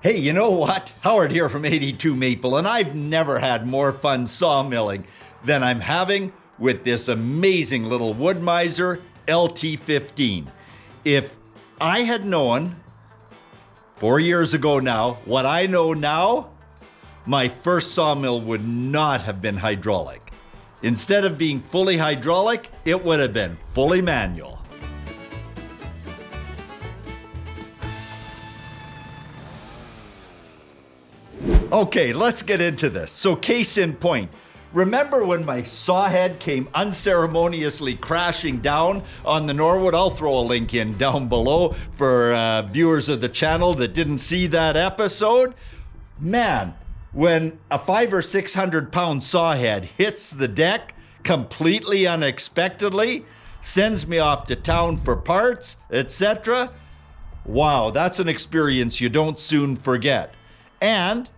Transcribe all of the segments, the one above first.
Hey, you know what? Howard here from 82 Maple, and I've never had more fun sawmilling than I'm having with this amazing little Wood Miser LT15. If I had known 4 years ago now what I know now, my first sawmill would not have been hydraulic. Instead of being fully hydraulic, it would have been fully manual. Okay, let's get into this. So case in point, remember when my Sawhead came unceremoniously crashing down on the Norwood? I'll throw a link in down below for viewers of the channel that didn't see that episode. Man, when a 500 or 600 pound Sawhead hits the deck completely unexpectedly, sends me off to town for parts, etc. Wow, that's an experience you don't soon forget. And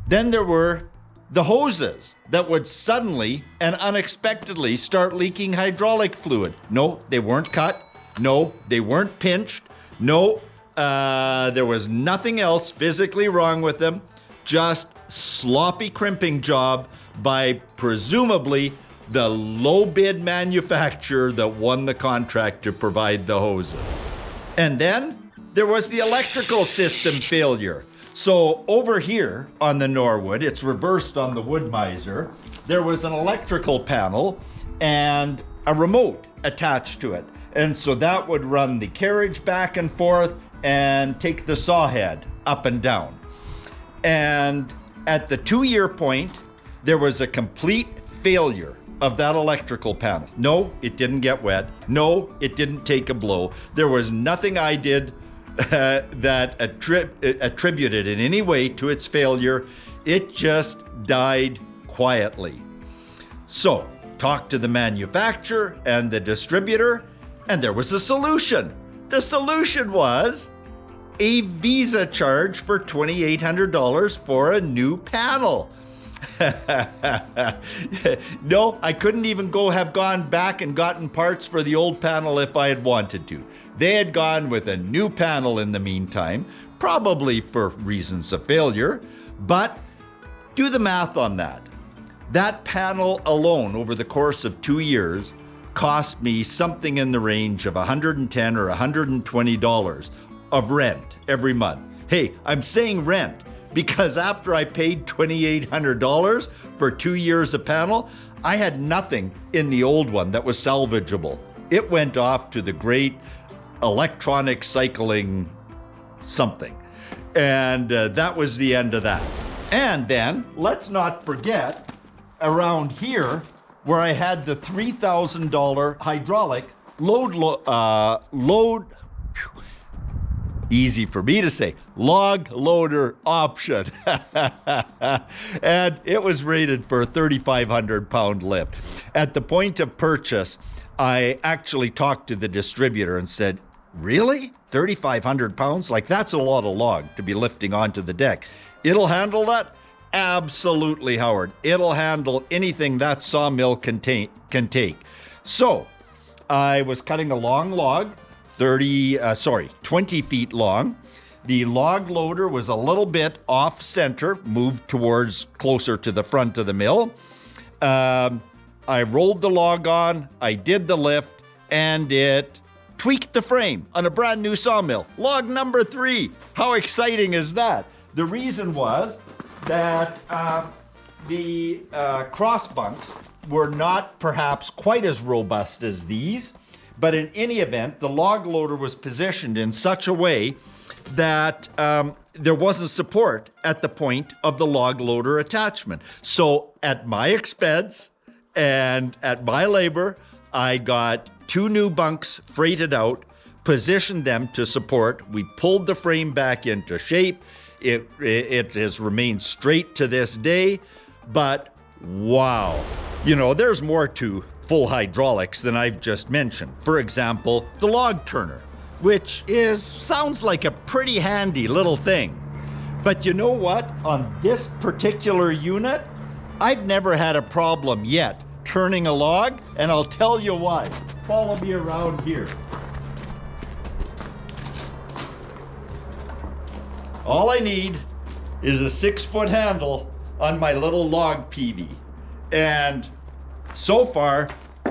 then there were the hoses that would suddenly and unexpectedly start leaking hydraulic fluid. No, they weren't cut. No, they weren't pinched. No, there was nothing else physically wrong with them. Just sloppy crimping job by presumably the low bid manufacturer that won the contract to provide the hoses. And then there was the electrical system failure. So over here on the Norwood, it's reversed on the Wood Miser, there was an electrical panel and a remote attached to it. And so that would run the carriage back and forth and take the Sawhead up and down. And at the 2-year point, there was a complete failure of that electrical panel. No, it didn't get wet. No, it didn't take a blow. There was nothing I did that attributed in any way to its failure. It just died quietly. So, talked to the manufacturer and the distributor, and there was a solution. The solution was a Visa charge for $2,800 for a new panel. No, I couldn't even have gone back and gotten parts for the old panel if I had wanted to. They had gone with a new panel in the meantime, probably for reasons of failure, but do the math on that. That panel alone over the course of 2 years cost me something in the range of $110 or $120 of rent every month. Hey, I'm saying rent because after I paid $2,800 for 2 years of panel, I had nothing in the old one that was salvageable. It went off to the great electronic cycling something. And that was the end of that. And then let's not forget around here where I had the $3,000 hydraulic easy for me to say, log loader option. And it was rated for a 3,500 pound lift. At the point of purchase, I actually talked to the distributor and said, really? 3,500 pounds? Like, that's a lot of log to be lifting onto the deck. It'll handle that? Absolutely, Howard. It'll handle anything that sawmill can take. So I was cutting a long log, 20 feet long. The log loader was a little bit off center, moved towards closer to the front of the mill. I rolled the log on, I did the lift, and it tweaked the frame on a brand new sawmill. Log number 3. How exciting is that? The reason was that the cross bunks were not perhaps quite as robust as these, but in any event, the log loader was positioned in such a way that there wasn't support at the point of the log loader attachment. So at my expense and at my labor, I got 2 new bunks freighted out, positioned them to support. We pulled the frame back into shape. It has remained straight to this day, but wow. You know, there's more to full hydraulics than I've just mentioned. For example, the log turner, which sounds like a pretty handy little thing. But you know what? On this particular unit, I've never had a problem yet turning a log, and I'll tell you why. Follow me around here. All I need is a 6-foot handle on my little log PV. And so far,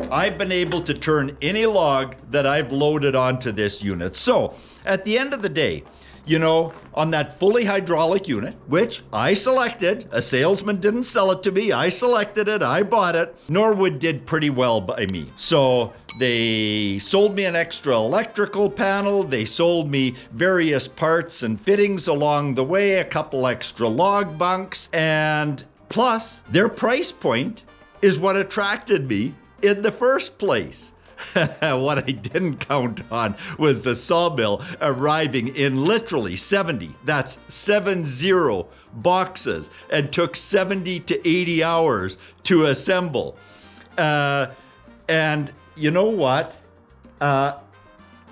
I've been able to turn any log that I've loaded onto this unit. So at the end of the day, you know, on that fully hydraulic unit, which I selected, a salesman didn't sell it to me, I selected it, I bought it, Norwood did pretty well by me. So they sold me an extra electrical panel, they sold me various parts and fittings along the way, a couple extra log bunks, and plus their price point is what attracted me in the first place. What I didn't count on was the sawmill arriving in literally 70 boxes and took 70 to 80 hours to assemble. And you know what?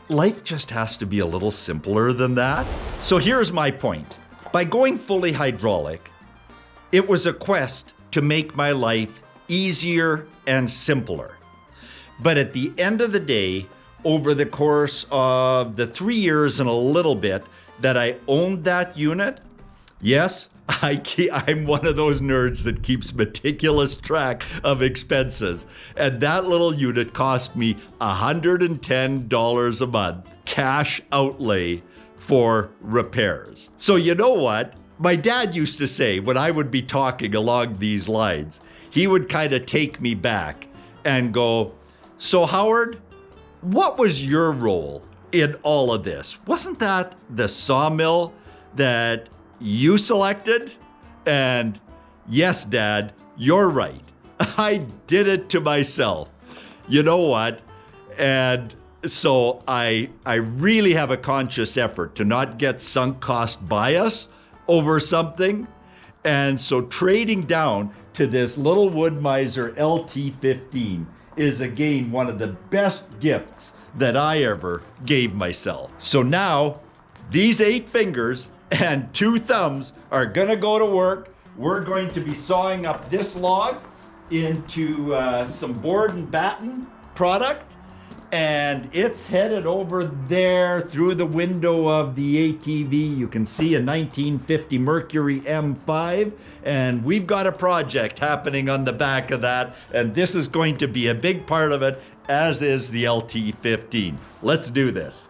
Life just has to be a little simpler than that. So here's my point. By going fully hydraulic, it was a quest to make my life easier and simpler. But at the end of the day, over the course of the 3 years and a little bit that I owned that unit, yes, I'm one of those nerds that keeps meticulous track of expenses. And that little unit cost me $110 a month cash outlay for repairs. So you know what? My dad used to say when I would be talking along these lines, he would kind of take me back and go, "So Howard, what was your role in all of this? Wasn't that the sawmill that you selected?" And yes, Dad, you're right. I did it to myself. You know what? And so I really have a conscious effort to not get sunk cost bias over something. And so trading down to this little Wood-Mizer LT15 is again one of the best gifts that I ever gave myself. So now these 8 fingers and 2 thumbs are gonna go to work. We're going to be sawing up this log into some board and batten product, and it's headed over there through the window of the ATV. You can see a 1950 Mercury M5, and we've got a project happening on the back of that, and this is going to be a big part of it, as is the LT15. Let's do this.